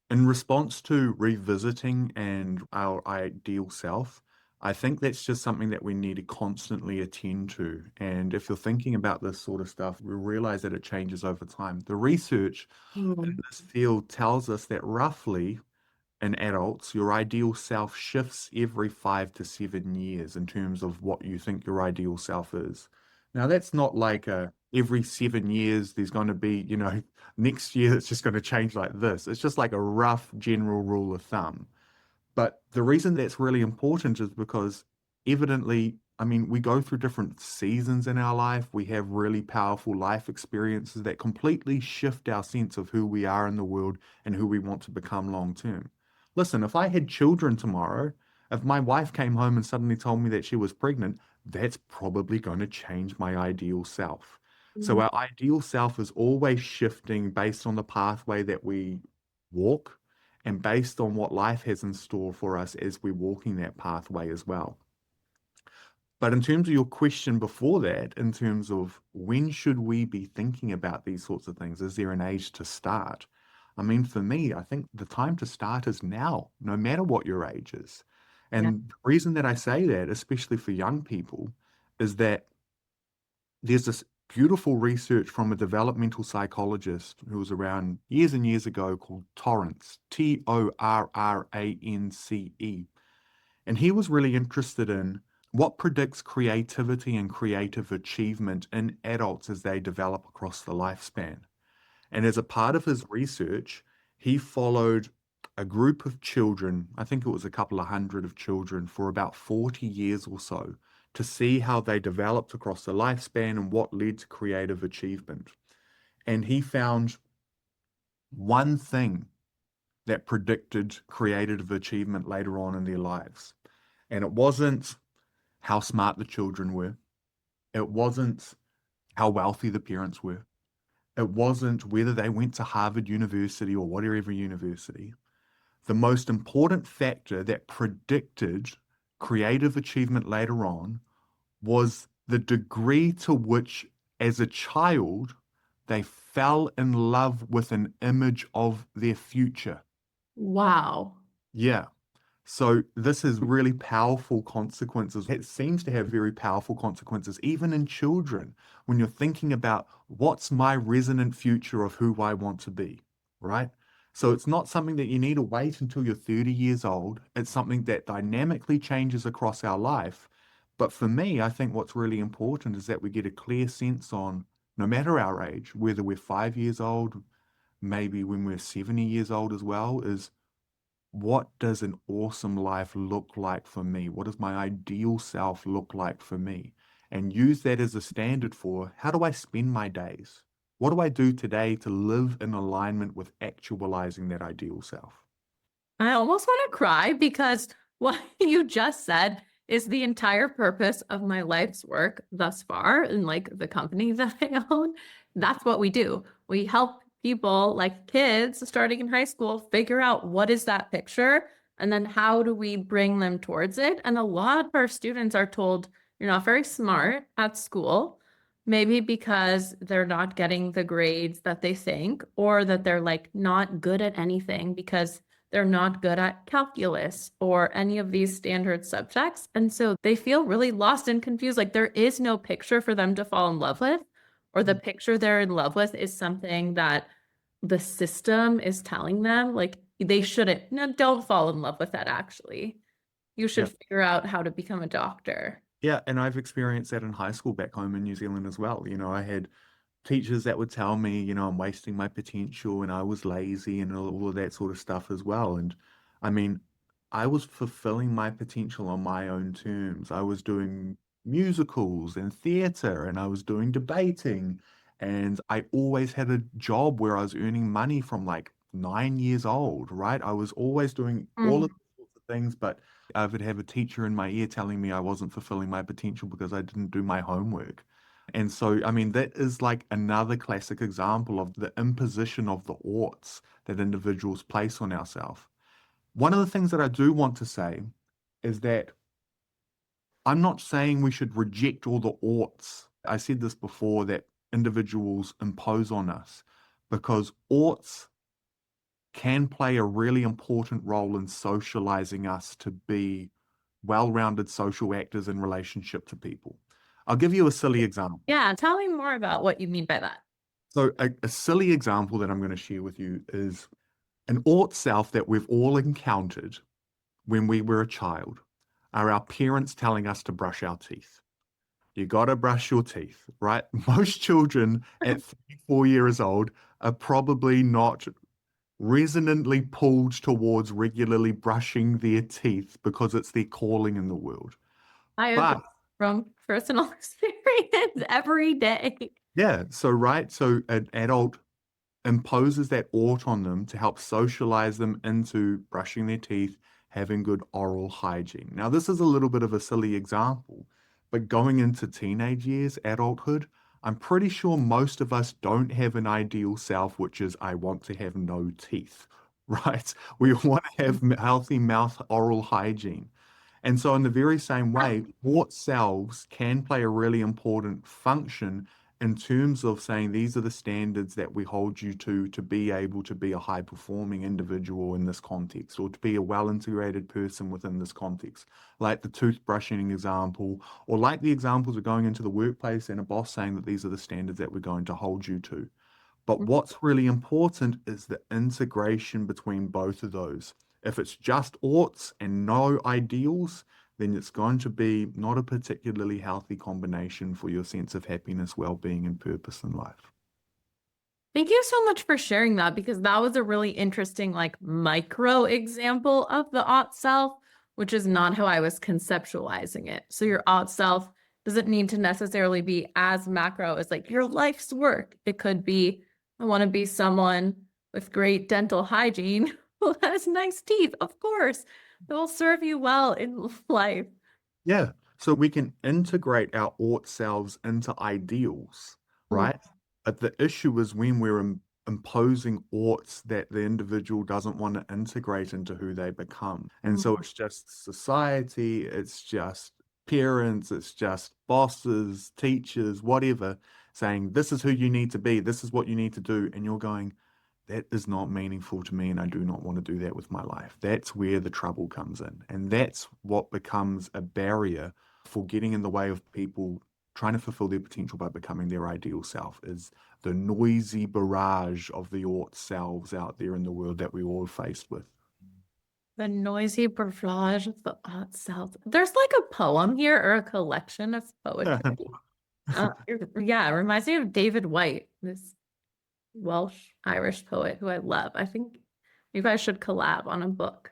In response to revisiting and our ideal self, I think that's just something that we need to constantly attend to. And if you're thinking about this sort of stuff, we realize that it changes over time. The research in
Mm.
this field tells us that roughly in adults, your ideal self shifts every 5 to 7 years in terms of what you think your ideal self is. Now, that's not like every 7 years there's going to be, next year it's just going to change like this. It's just like a rough general rule of thumb. But the reason that's really important is because evidently, I mean, we go through different seasons in our life. We have really powerful life experiences that completely shift our sense of who we are in the world and who we want to become long term. Listen, if I had children tomorrow, if my wife came home and suddenly told me that she was pregnant, that's probably going to change my ideal self. So
Mhm.
our ideal self is always shifting based on the pathway that we walk and based on what life has in store for us as we're walking that pathway as well. But in terms of your question before that, in terms of when should we be thinking about these sorts of things? Is there an age to start? I mean, for me, I think the time to start is now, no matter what your age is.
Yeah.
And the reason that I say that, especially for young people, is that there's this beautiful research from a developmental psychologist who was around years and years ago called Torrance, Torrance. And he was really interested in what predicts creativity and creative achievement in adults as they develop across the lifespan. And as a part of his research, he followed a group of children, I think it was a couple of hundred of children, for about 40 years or so to see how they developed across the lifespan and what led to creative achievement. And he found one thing that predicted creative achievement later on in their lives. And it wasn't how smart the children were, it wasn't how wealthy the parents were, it wasn't whether they went to Harvard University or whatever university. The most important factor that predicted creative achievement later on was the degree to which, as a child, they fell in love with an image of their future.
Wow.
Yeah. So this has really powerful consequences. It seems to have very powerful consequences, even in children, when you're thinking about what's my resonant future of who I want to be, right? So it's not something that you need to wait until you're 30 years old. It's something that dynamically changes across our life. But for me, I think what's really important is that we get a clear sense on, no matter our age, whether we're 5 years old, maybe when we're 70 years old as well, is what does an awesome life look like for me? What does my ideal self look like for me? And use that as a standard for how do I spend my days? What do I do today to live in alignment with actualizing that ideal self?
I almost want to cry because what you just said is the entire purpose of my life's work thus far in like the company that I own. That's what we do. We help people like kids starting in high school figure out what is that picture and then how do we bring them towards it. And a lot of our students are told you're not very smart at school. Maybe because they're not getting the grades that they think, or that they're like not good at anything because they're not good at calculus or any of these standard subjects. And so they feel really lost and confused. Like there is no picture for them to fall in love with, or the picture they're in love with is something that the system is telling them, like they shouldn't, no, don't fall in love with that actually. You
Yeah.
should figure out how to become a doctor.
Yeah, and I've experienced that in high school back home in New Zealand as well. I had teachers that would tell me, I'm wasting my potential and I was lazy and all of that sort of stuff as well. And I mean, I was fulfilling my potential on my own terms. I was doing musicals and theater and I was doing debating. And I always had a job where I was earning money from like 9 years old, right? I was always doing all of
Mm.
these sorts of things, but I would have a teacher in my ear telling me I wasn't fulfilling my potential because I didn't do my homework. And so, I mean, that is like another classic example of the imposition of the oughts that individuals place on ourselves. One of the things that I do want to say is that I'm not saying we should reject all the oughts. I said this before that individuals impose on us because oughts can play a really important role in socializing us to be well-rounded social actors in relationship to people. I'll give you a silly example.
Yeah, tell me more about what you mean by that.
So a silly example that I'm going to share with you is an ought self that we've all encountered when we were a child are our parents telling us to brush our teeth. You got to brush your teeth, right? Most children at 3, 4 years old are probably not resonantly pulled towards regularly brushing their teeth because it's their calling in the world.
I agree
But
from personal experience every day.
yeah, so an adult imposes that ought on them to help socialize them into brushing their teeth, having good oral hygiene. Now, this is a little bit of a silly example, but going into teenage years, adulthood, I'm pretty sure most of us don't have an ideal self, which is I want to have no teeth, right? We want to have healthy mouth oral hygiene. And so, in the very same way, thought selves can play a really important function in terms of saying these are the standards that we hold you to be able to be a high performing individual in this context, or to be a well integrated person within this context. Like the toothbrushing example, or like the examples of going into the workplace and a boss saying that these are the standards that we're going to hold you to. But what's really important is the integration between both of those. If it's just oughts and no ideals, then it's going to be not a particularly healthy combination for your sense of happiness, well-being, and purpose in life.
Thank you so much for sharing that because that was a really interesting, like, micro example of the ought self, which is not how I was conceptualizing it. So, your ought self doesn't need to necessarily be as macro as like your life's work. It could be, I want to be someone with great dental hygiene who has nice teeth, of course. It will serve you well in life.
Yeah. So we can integrate our ought selves into ideals,
Mm,
right? But the issue is when we're imposing oughts that the individual doesn't want to integrate into who they become. And so
mm.
it's just society, it's just parents, it's just bosses, teachers, whatever, saying, this is who you need to be, this is what you need to do. And you're going, that is not meaningful to me, and I do not want to do that with my life. That's where the trouble comes in. And that's what becomes a barrier for getting in the way of people trying to fulfill their potential by becoming their ideal self, is the noisy barrage of the ought selves out there in the world that we all faced with.
The noisy barrage of the ought self. There's like a poem here or a collection of poetry. Yeah, it reminds me of David White, this Welsh Irish poet who I love. I think you guys should collab on a book.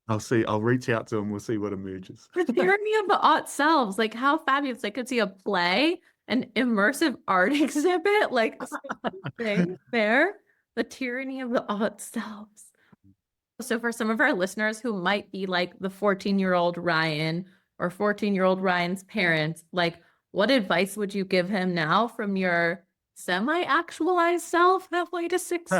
I'll see. I'll reach out to him. We'll see what emerges.
The tyranny of the ought selves, like how fabulous. I could see a play, an immersive art exhibit, like so many things there. The tyranny of the ought selves. So for some of our listeners who might be like the 14-year-old Ryan or 14-year-old Ryan's parents, like what advice would you give him now from your semi-actualized self halfway to 60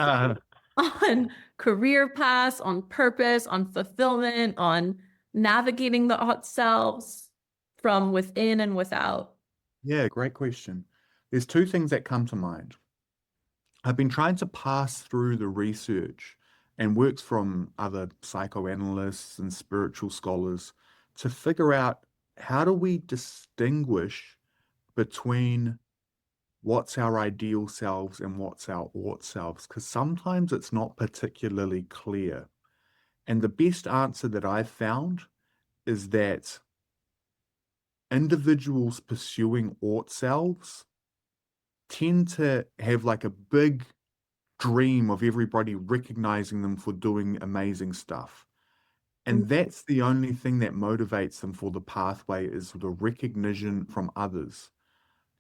on career paths, on purpose, on fulfillment, on navigating the ought selves from within and without?
Yeah, great question. There's two things that come to mind. I've been trying to pass through the research and works from other psychoanalysts and spiritual scholars to figure out how do we distinguish between what's our ideal selves and what's our ought selves, because sometimes it's not particularly clear. And the best answer that I've found is that individuals pursuing ought selves tend to have like a big dream of everybody recognizing them for doing amazing stuff. And that's the only thing that motivates them for the pathway is the recognition from others.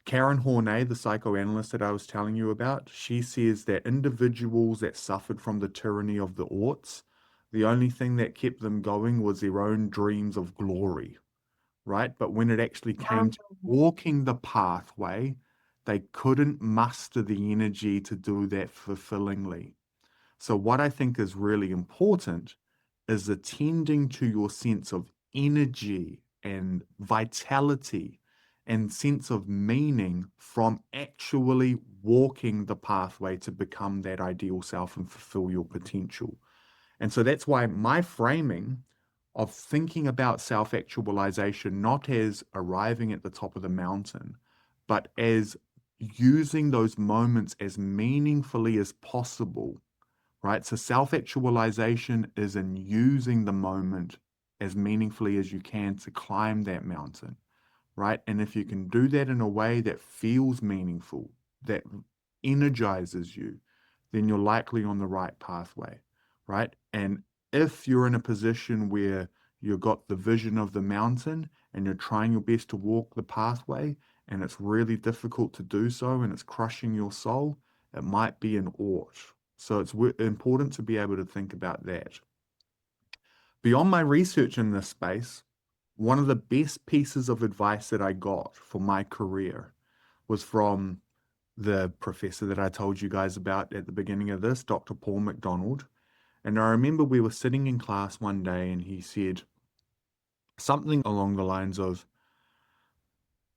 Karen Horney, the psychoanalyst that I was telling you about, she says that individuals that suffered from the tyranny of the oughts, the only thing that kept them going was their own dreams of glory, right? But when it actually came to walking the pathway, they couldn't muster the energy to do that fulfillingly. So, what I think is really important is attending to your sense of energy and vitality and sense of meaning from actually walking the pathway to become that ideal self and fulfill your potential. And so that's why my framing of thinking about self actualization not as arriving at the top of the mountain, but as using those moments as meaningfully as possible, right? So self actualization is in using the moment as meaningfully as you can to climb that mountain, right? And if you can do that in a way that feels meaningful, that energizes you, then you're likely on the right pathway. right? And if you're in a position where you've got the vision of the mountain and you're trying your best to walk the pathway and it's really difficult to do so and it's crushing your soul, it might be an ought. So it's important to be able to think about that. Beyond my research in this space, one of the best pieces of advice that I got for my career was from the professor that I told you guys about at the beginning of this, Dr. Paul McDonald. And I remember we were sitting in class one day and he said something along the lines of,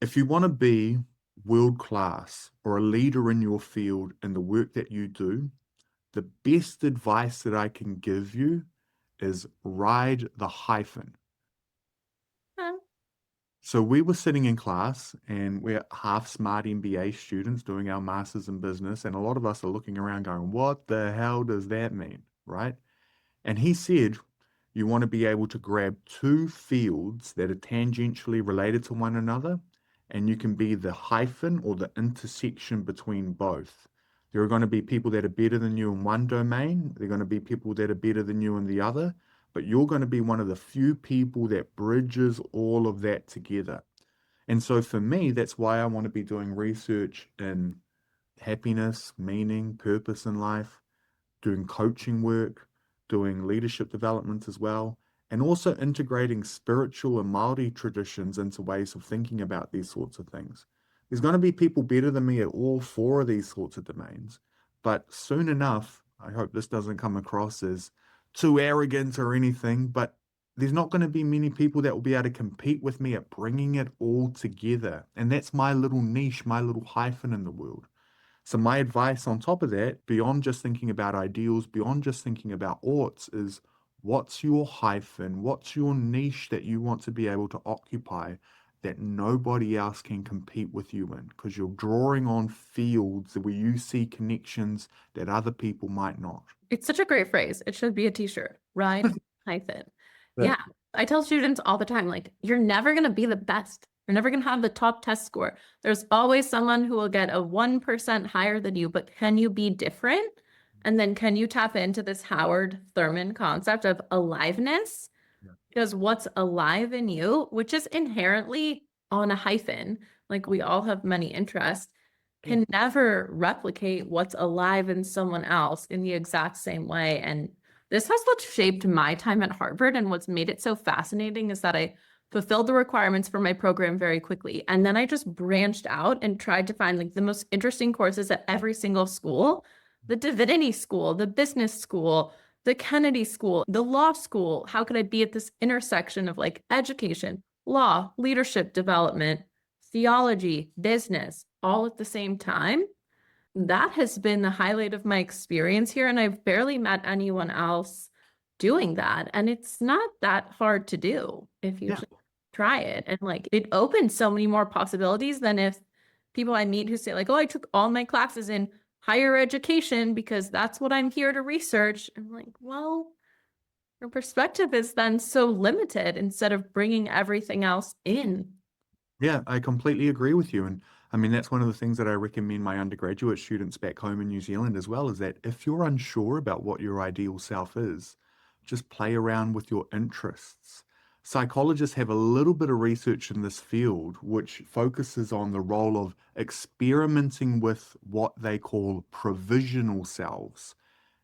if you want to be world class or a leader in your field in the work that you do, the best advice that I can give you is ride the hyphen.
Huh.
So we were sitting in class and we're half smart MBA students doing our masters in business. And a lot of us are looking around going, what the hell does that mean? Right? And he said, you want to be able to grab two fields that are tangentially related to one another, and you can be the hyphen or the intersection between both. There are going to be people that are better than you in one domain, there are going to be people that are better than you in the other, but you're going to be one of the few people that bridges all of that together. And so for me, that's why I want to be doing research in happiness, meaning, purpose in life, doing coaching work, doing leadership development as well, and also integrating spiritual and Māori traditions into ways of thinking about these sorts of things. There's going to be people better than me at all four of these sorts of domains, but soon enough, I hope this doesn't come across as too arrogant or anything, but there's not going to be many people that will be able to compete with me at bringing it all together. And that's my little niche, my little hyphen in the world. So my advice on top of that, beyond just thinking about ideals, beyond just thinking about oughts, is what's your hyphen? What's your niche that you want to be able to occupy that nobody else can compete with you in? Because you're drawing on fields where you see connections that other people might not.
It's such a great phrase. It should be a t-shirt. Ride hyphen. Yeah.
But
I tell students all the time, like, you're never going to be the best. You're never going to have the top test score. There's always someone who will get a 1% higher than you, but can you be different? And then can you tap into this Howard Thurman concept of aliveness?
yeah,
Because what's alive in you, which is inherently on a hyphen, like we all have many interests,
yeah,
can never replicate what's alive in someone else in the exact same way. And this has what shaped my time at Harvard. And what's made it so fascinating is that I fulfilled the requirements for my program very quickly. And then I just branched out and tried to find like the most interesting courses at every single school, the divinity school, the business school, the Kennedy School, the law school. How could I be at this intersection of like education, law, leadership development, theology, business, all at the same time? That has been the highlight of my experience here. And I've barely met anyone else doing that. And it's not that hard to do if you
yeah.
just try it. And like it opens so many more possibilities than if people I meet who say, like, oh, I took all my classes in higher education because that's what I'm here to research. I'm like, well, your perspective is then so limited instead of bringing everything else in.
Yeah, I completely agree with you. And I mean, that's one of the things that I recommend my undergraduate students back home in New Zealand as well, is that if you're unsure about what your ideal self is, just play around with your interests. Psychologists have a little bit of research in this field, which focuses on the role of experimenting with what they call provisional selves.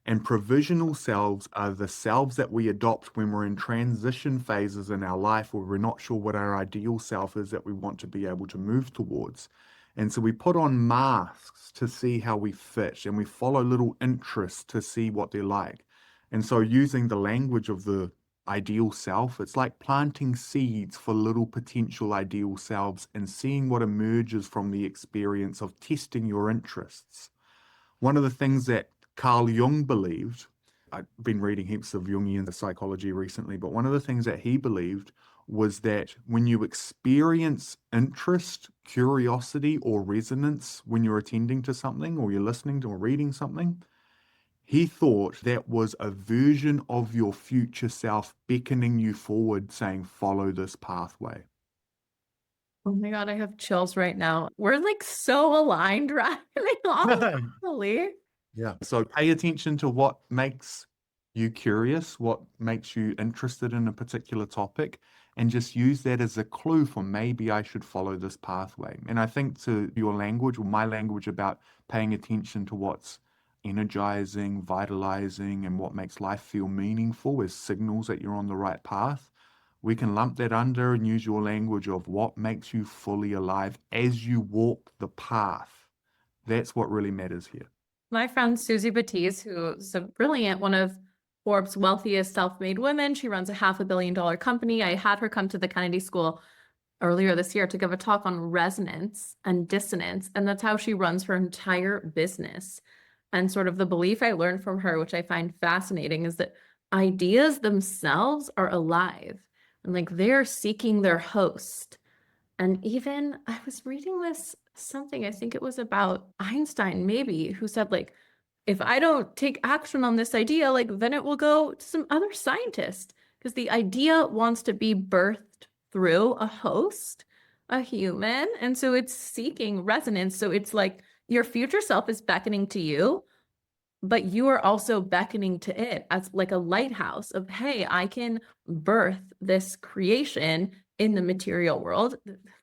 And provisional selves are the selves that we adopt when we're in transition phases in our life where we're not sure what our ideal self is that we want to be able to move towards. And so we put on masks to see how we fit and we follow little interests to see what they're like. And so using the language of the ideal self, it's like planting seeds for little potential ideal selves and seeing what emerges from the experience of testing your interests. One of the things that Carl Jung believed, I've been reading heaps of Jungian psychology recently, but one of the things that he believed was that when you experience interest, curiosity, or resonance when you're attending to something or you're listening to or reading something, he thought that was a version of your future self beckoning you forward, saying, follow this pathway.
Oh my God, I have chills right now. We're like so aligned, right? Honestly.
Yeah. So pay attention to what makes you curious, what makes you interested in a particular topic, and just use that as a clue for maybe I should follow this pathway. And I think to your language or my language about paying attention to what's energizing, vitalizing, and what makes life feel meaningful as signals that you're on the right path. We can lump that under and use your language of what makes you fully alive as you walk the path. That's what really matters here.
My friend Susie Batiste, who's a brilliant, one of Forbes' wealthiest self-made women, she runs a $500 million company. I had her come to the Kennedy School earlier this year to give a talk on resonance and dissonance, and that's how she runs her entire business. And sort of the belief I learned from her, which I find fascinating, is that ideas themselves are alive and like they're seeking their host. And even I was reading this something, I think it was about Einstein, maybe, who said, like, if I don't take action on this idea, like, then it will go to some other scientist because the idea wants to be birthed through a host, a human. And so it's seeking resonance. So it's like your future self is beckoning to you, but you are also beckoning to it as like a lighthouse of, hey, I can birth this creation in the material world.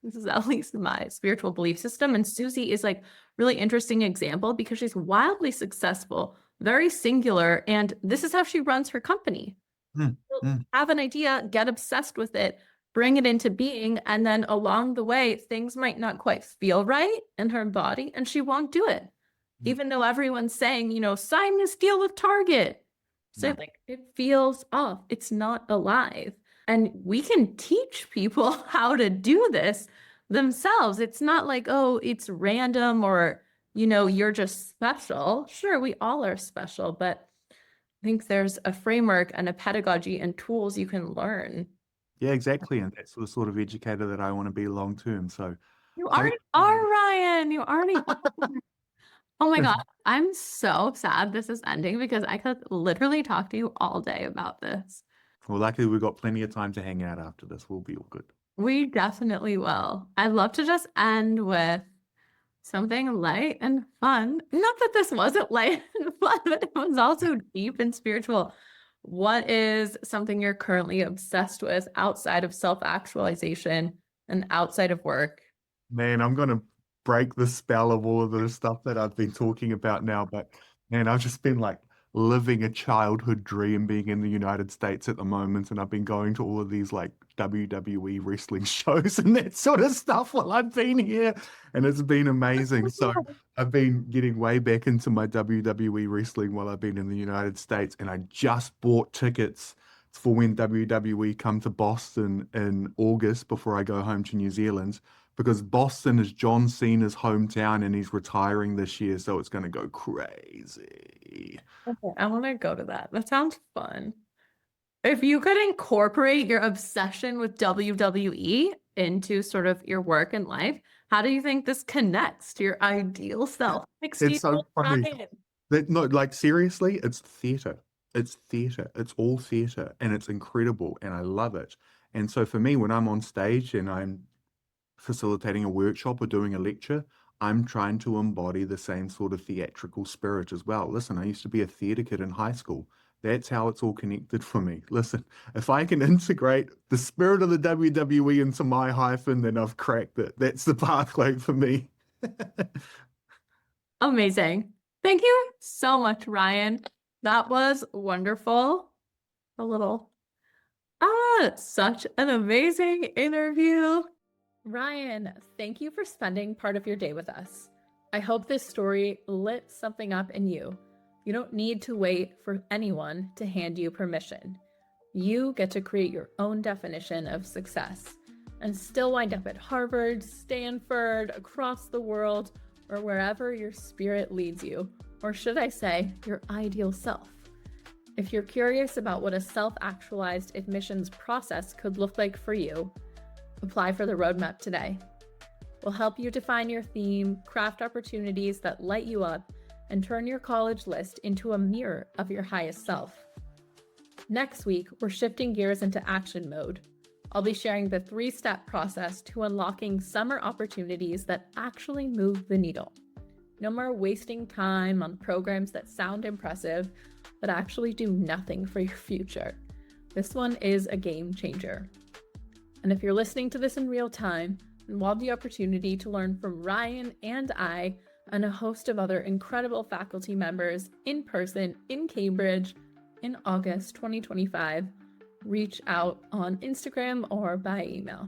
This is at least my spiritual belief system. And Susie is like really interesting example because she's wildly successful, very singular, and this is how she runs her company.
Mm,
She'll
mm.
have an idea, get obsessed with it, bring it into being, and then along the way, things might not quite feel right in her body, and she won't do it even though everyone's saying, sign this deal with Target. So
No.
like it feels off. It's not alive. And we can teach people how to do this themselves. It's not like, oh, it's random or, you're just special. Sure, we all are special, but I think there's a framework and a pedagogy and tools you can learn.
Yeah, exactly. And that's the sort of educator that I want to be long term. So
You
thank
already are, Ryan. You already are. Oh my God, I'm so sad this is ending because I could literally talk to you all day about this.
Well, luckily we've got plenty of time to hang out after this. We'll be all good.
We definitely will. I'd love to just end with something light and fun. Not that this wasn't light and fun, but it was also deep and spiritual. What is something you're currently obsessed with outside of self-actualization and outside of work?
Man, I'm gonna break the spell of all of the stuff that I've been talking about now, but man, I've just been like living a childhood dream being in the United States at the moment, and I've been going to all of these like WWE wrestling shows and that sort of stuff while I've been here, and it's been amazing. So I've been getting way back into my WWE wrestling while I've been in the United States, and I just bought tickets for when WWE come to Boston in August before I go home to New Zealand because Boston is John Cena's hometown and he's retiring this year, so it's going to go crazy.
Okay, I want to go to that. That sounds fun. If you could incorporate your obsession with WWE into sort of your work and life, how do you think this connects to your ideal self?
It's
Excuse me,
so funny.
Ryan.
That no, like seriously, it's theater. It's theater. It's all theater, and it's incredible, and I love it. And so for me, when I'm on stage and I'm facilitating a workshop or doing a lecture, I'm trying to embody the same sort of theatrical spirit as well. Listen, I used to be a theater kid in high school. That's how it's all connected for me. Listen, if I can integrate the spirit of the WWE into my hyphen, then I've cracked it. That's the pathway for me.
Amazing. Thank you so much, Ryan. That was wonderful. A little, such an amazing interview. Ryan, thank you for spending part of your day with us. I hope this story lit something up in you. You don't need to wait for anyone to hand you permission. You get to create your own definition of success and still wind up at Harvard, Stanford, across the world, or wherever your spirit leads you, or should I say, your ideal self. If you're curious about what a self-actualized admissions process could look like for you, apply for the roadmap today. We'll help you define your theme, craft opportunities that light you up, and turn your college list into a mirror of your highest self. Next week, we're shifting gears into action mode. I'll be sharing the 3-step process to unlocking summer opportunities that actually move the needle. No more wasting time on programs that sound impressive, but actually do nothing for your future. This one is a game changer. And if you're listening to this in real time, then we'll have the opportunity to learn from Ryan and I and a host of other incredible faculty members in person in Cambridge in August 2025. Reach out on Instagram or by email.